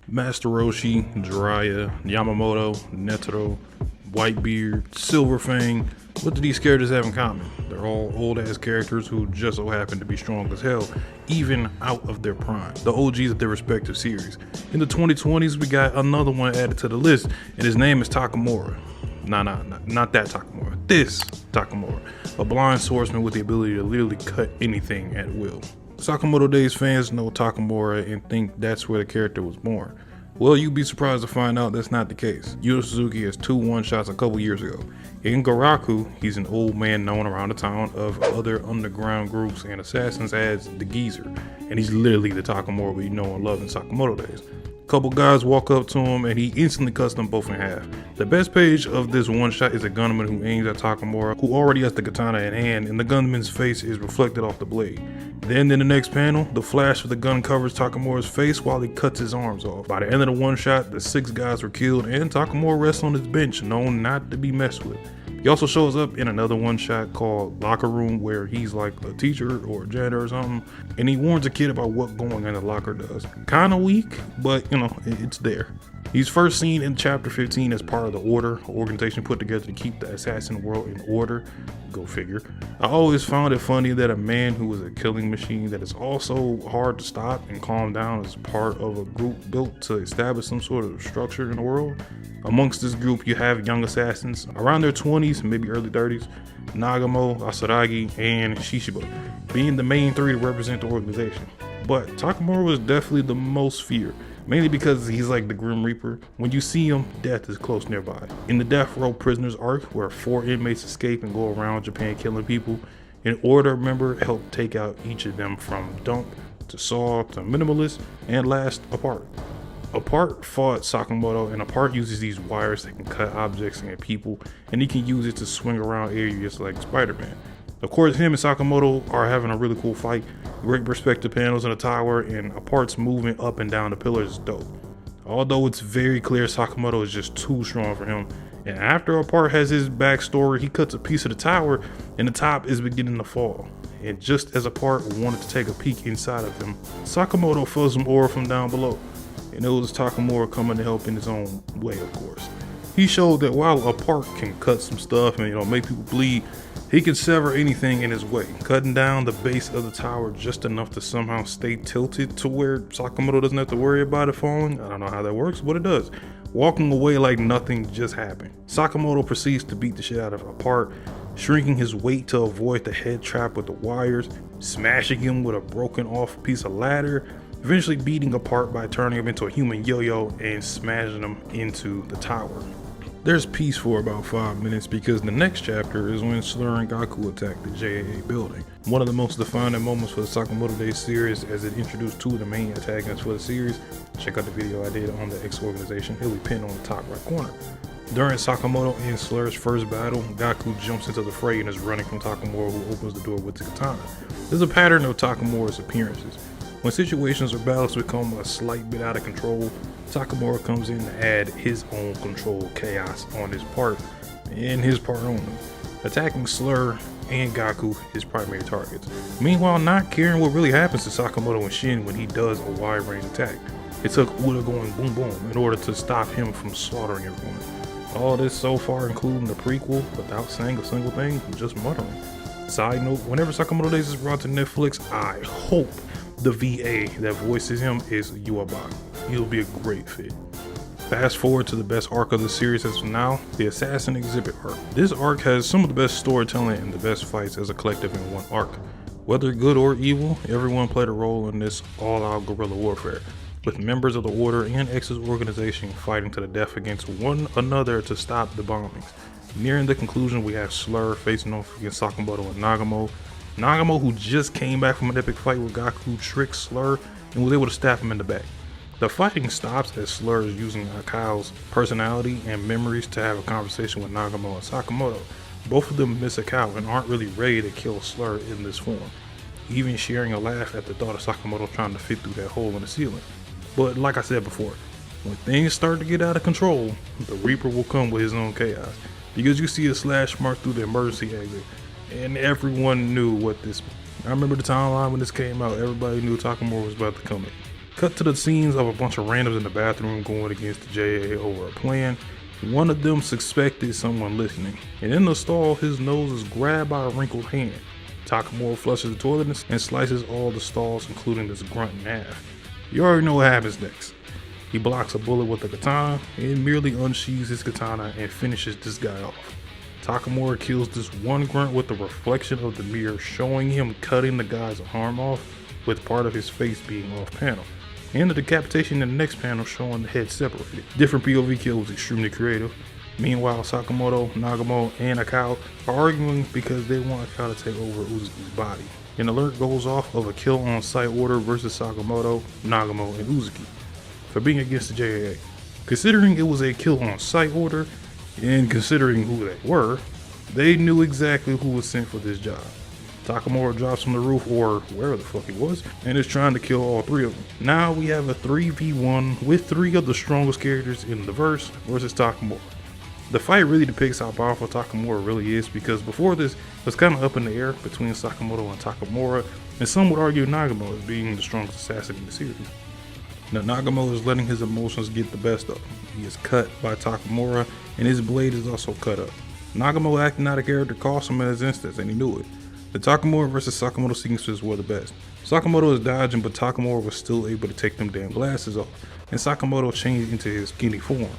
Master Roshi, Jiraiya, Yamamoto, Netero, Whitebeard, Silverfang. What do these characters have in common? They're all old ass characters who just so happen to be strong as hell, even out of their prime. The OGs of their respective series. In the 2020s, we got another one added to the list, and his name is Takamura. Not that Takamura. This Takamura. A blind swordsman with the ability to literally cut anything at will. Sakamoto Days fans know Takamura and think that's where the character was born. Well, you'd be surprised to find out that's not the case. Yu Suzuki has 2 one-shots a couple years ago. In Garaku, he's an old man known around the town of other underground groups and assassins as the Geezer, and he's literally the Takamura we know and love in Sakamoto Days. Couple guys walk up to him and he instantly cuts them both in half. The best page of this one shot is a gunman who aims at Takamura, who already has the katana in hand, and the gunman's face is reflected off the blade. Then in the next panel, the flash of the gun covers Takamura's face while he cuts his arms off. By the end of the one shot, the 6 guys were killed and Takamura rests on his bench, known not to be messed with. He also shows up in another one shot called Locker Room, where he's like a teacher or a janitor or something, and he warns a kid about what going in the locker does. Kinda weak, but it's there. He's first seen in chapter 15 as part of the Order, an organization put together to keep the assassin world in order. Go figure. I always found it funny that a man who was a killing machine that is also hard to stop and calm down is part of a group built to establish some sort of structure in the world. Amongst this group, you have young assassins around their 20s, maybe early 30s, Nagamo, Asaragi, and Shishiba, being the main 3 to represent the organization. But Takamura was definitely the most feared, mainly because he's like the Grim Reaper. When you see him, death is close nearby. In the Death Row Prisoners arc, where 4 inmates escape and go around Japan killing people, an Order member helped take out each of them from Dunk to Saw to Minimalist, and last, Apart. Apart fought Sakamoto, and Apart uses these wires that can cut objects and people, and he can use it to swing around areas like Spider-Man. Of course, him and Sakamoto are having a really cool fight. Great perspective panels in the tower, and Apart's movement up and down the pillars is dope. Although it's very clear Sakamoto is just too strong for him, and after Apart has his backstory, he cuts a piece of the tower, and the top is beginning to fall. And just as Apart wanted to take a peek inside of him, Sakamoto felt some aura from down below. And it was Takamura coming to help in his own way, of course. He showed that while Apart can cut some stuff and make people bleed, he can sever anything in his way, cutting down the base of the tower just enough to somehow stay tilted to where Sakamoto doesn't have to worry about it falling. I don't know how that works, but it does. Walking away like nothing just happened. Sakamoto proceeds to beat the shit out of Apart, shrinking his weight to avoid the head trap with the wires, smashing him with a broken off piece of ladder, eventually beating Apart by turning him into a human yo-yo and smashing him into the tower. There's peace for about 5 minutes because the next chapter is when Slur and Gaku attack the JAA building. One of the most defining moments for the Sakamoto Days series, as it introduced 2 of the main antagonists for the series. Check out the video I did on the X organization, it'll be pinned on the top right corner. During Sakamoto and Slur's first battle, Gaku jumps into the fray and is running from Takamura, who opens the door with the katana. There's a pattern of Takamura's appearances. When situations or battles become a slight bit out of control, Takamura comes in to add his own controlled chaos on his part, and his part only, attacking Slur and Gaku, his primary targets. Meanwhile, not caring what really happens to Sakamoto and Shin when he does a wide range attack. It took Uda going boom boom in order to stop him from slaughtering everyone. All this so far including the prequel without saying a single thing, just muttering. Side note, whenever Sakamoto Days is brought to Netflix, I hope the VA that voices him is Yuaba. He'll be a great fit. Fast forward to the best arc of the series as of now, the Assassin Exhibit arc. This arc has some of the best storytelling and the best fights as a collective in one arc. Whether good or evil, everyone played a role in this all-out guerrilla warfare, with members of the Order and X's organization fighting to the death against one another to stop the bombings. Nearing the conclusion, we have Slur facing off against Sakamoto and Nagamo, who just came back from an epic fight with Gaku, tricked Slur and was able to stab him in the back. The fighting stops as Slur is using Akao's personality and memories to have a conversation with Nagamo and Sakamoto. Both of them miss Akao and aren't really ready to kill Slur in this form, even sharing a laugh at the thought of Sakamoto trying to fit through that hole in the ceiling. But like I said before, when things start to get out of control, the Reaper will come with his own chaos, because you see a slash mark through the emergency exit, and everyone knew what this meant. I remember the timeline when this came out, everybody knew Takamura was about to come in. Cut to the scenes of a bunch of randoms in the bathroom going against the JAA over a plan. One of them suspected someone listening, and in the stall, his nose is grabbed by a wrinkled hand. Takamura flushes the toilet and slices all the stalls, including this grunt in half. You already know what happens next. He blocks a bullet with a katana and merely unsheathes his katana and finishes this guy off. Takamura kills this one grunt with the reflection of the mirror, showing him cutting the guy's arm off, with part of his face being off panel. And the decapitation in the next panel showing the head separated. Different POV kill was extremely creative. Meanwhile, Sakamoto, Nagamo, and Akao are arguing because they want Akao to take over Uzuki's body. An alert goes off of a kill on sight order versus Sakamoto, Nagamo, and Uzuki for being against the JAA. Considering it was a kill on sight order, and considering who they were, they knew exactly who was sent for this job. Takamura drops from the roof, or wherever the fuck he was, and is trying to kill all three of them. Now we have a 3v1 with three of the strongest characters in the verse versus Takamura. The fight really depicts how powerful Takamura really is, because before this it was kind of up in the air between Sakamoto and Takamura, and some would argue Nagamo as being the strongest assassin in the series. Now Nagamo is letting his emotions get the best of him. He is cut by Takamura, and his blade is also cut up. Nagamo acting out of character cost him in his instance, and he knew it. The Takamura versus Sakamoto sequences were the best. Sakamoto is dodging, but Takamura was still able to take them damn glasses off, and Sakamoto changed into his skinny form.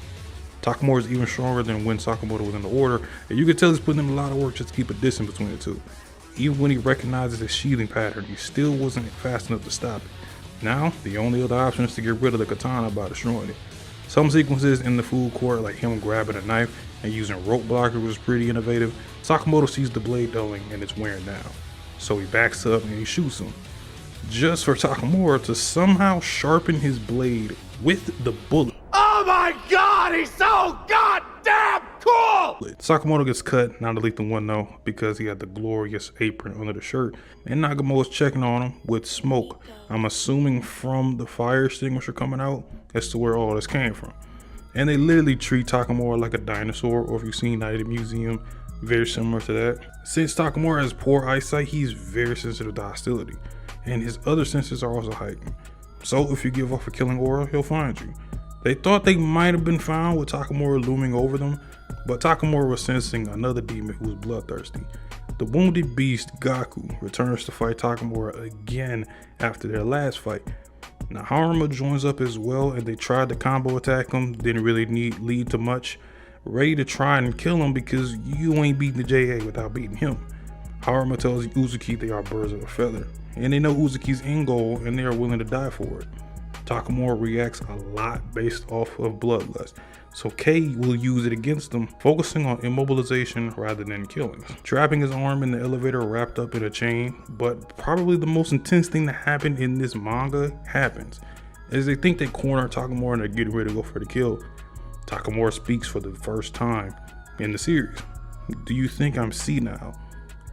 Takamura is even stronger than when Sakamoto was in the order, and you can tell he's putting in a lot of work just to keep a distance between the two. Even when he recognizes his sheathing pattern, he still wasn't fast enough to stop it. Now, the only other option is to get rid of the katana by destroying it. Some sequences in the food court, like him grabbing a knife and using rope blockers, was pretty innovative. Sakamoto sees the blade dulling and it's wearing down, so he backs up and he shoots him, just for Takamura to somehow sharpen his blade with the bullet. Oh my god, he's so goddamn cool! Sakamoto gets cut, not a lethal one though, because he had the glorious apron under the shirt, and Nagamo is checking on him with smoke, I'm assuming from the fire extinguisher coming out as to where all this came from. And they literally treat Takamura like a dinosaur, or if you've seen Night at the Museum, very similar to that. Since Takamura has poor eyesight, he's very sensitive to hostility, and his other senses are also heightened. So if you give off a killing aura, he'll find you. They thought they might have been found with Takamura looming over them, but Takamura was sensing another demon who was bloodthirsty. The wounded beast Gaku returns to fight Takamura again after their last fight. Now Haruma joins up as well, and they tried to combo attack him, didn't really lead to much. Ready to try and kill him because you ain't beating the JA without beating him. Haruma tells Uzuki they are birds of a feather, and they know Uzuki's end goal and they are willing to die for it. Takamura reacts a lot based off of bloodlust, so Kei will use it against them, focusing on immobilization rather than killing. Trapping his arm in the elevator wrapped up in a chain, but probably the most intense thing that happened in this manga happens. As they think they corner Takamura and they're getting ready to go for the kill, Takamura speaks for the first time in the series. Do you think I'm senile?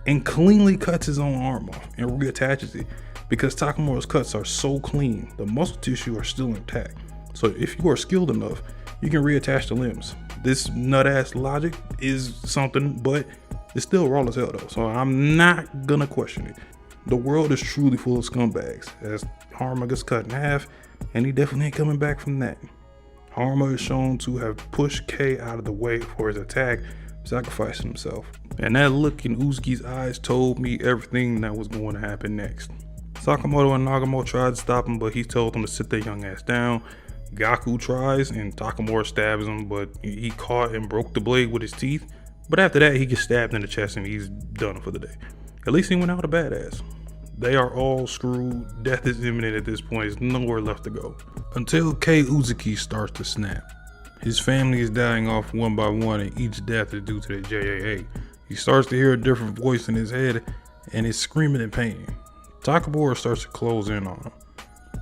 And cleanly cuts his own arm off and reattaches it, because Takamura's cuts are so clean, the muscle tissue are still intact. So if you are skilled enough, you can reattach the limbs. This nut ass logic is something, but it's still raw as hell though, so I'm not gonna question it. The world is truly full of scumbags, as Haruma gets cut in half, and he definitely ain't coming back from that. Haruma is shown to have pushed Kei out of the way for his attack, sacrificing himself. And that look in Uzuki's eyes told me everything that was going to happen next. Sakamoto and Nagamo tried to stop him, but he told them to sit their young ass down. Gaku tries and Takamura stabs him, but he caught and broke the blade with his teeth. But after that, he gets stabbed in the chest and he's done for the day. At least he went out a badass. They are all screwed. Death is imminent at this point. There's nowhere left to go. Until Kei Uzuki starts to snap. His family is dying off one by one, and each death is due to the JAA. He starts to hear a different voice in his head and is screaming in pain. Takamura starts to close in on him,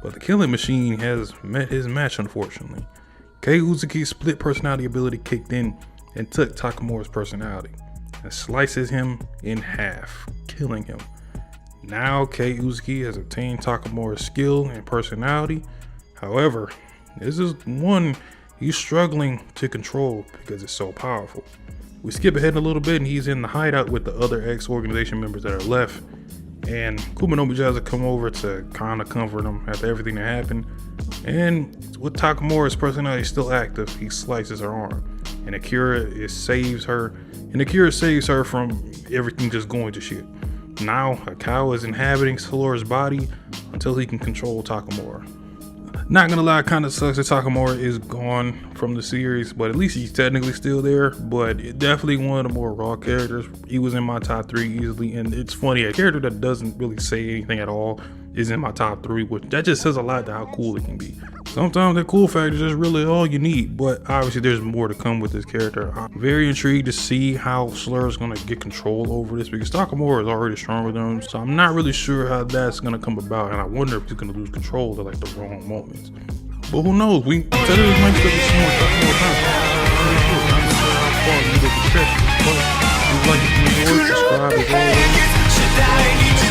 but the killing machine has met his match, unfortunately. Kei Uzuki's split personality ability kicked in and took Takamura's personality and slices him in half, killing him. Now Kei Uzuki has obtained Takamura's skill and personality. However, this is one he's struggling to control because it's so powerful. We skip ahead a little bit and he's in the hideout with the other ex-organization members that are left, And Kumanomi tries to come over to kind of comfort him after everything that happened. And with Takamura's personality still active, he slices her arm. And Akira saves her. And Akira saves her from everything just going to shit. Now, Akawa is inhabiting Sora's body until he can control Takamura. Not gonna lie, kind of sucks that Takamura is gone from the series, but at least he's technically still there. But definitely one of the more raw characters. He was in my top 3 easily, and it's funny, a character that doesn't really say anything at all is in my top 3, which that just says a lot to how cool it can be. Sometimes that cool factor is just really all you need, but obviously there's more to come with this character. I'm very intrigued to see how Slur's gonna get control over this, because Takamura is already stronger than him, so I'm not really sure how that's gonna come about, and I wonder if he's gonna lose control at like the wrong moments. But who knows? We said it might still be some more content. I'm not sure how far we will be stretching, but if you like it, subscribe as always.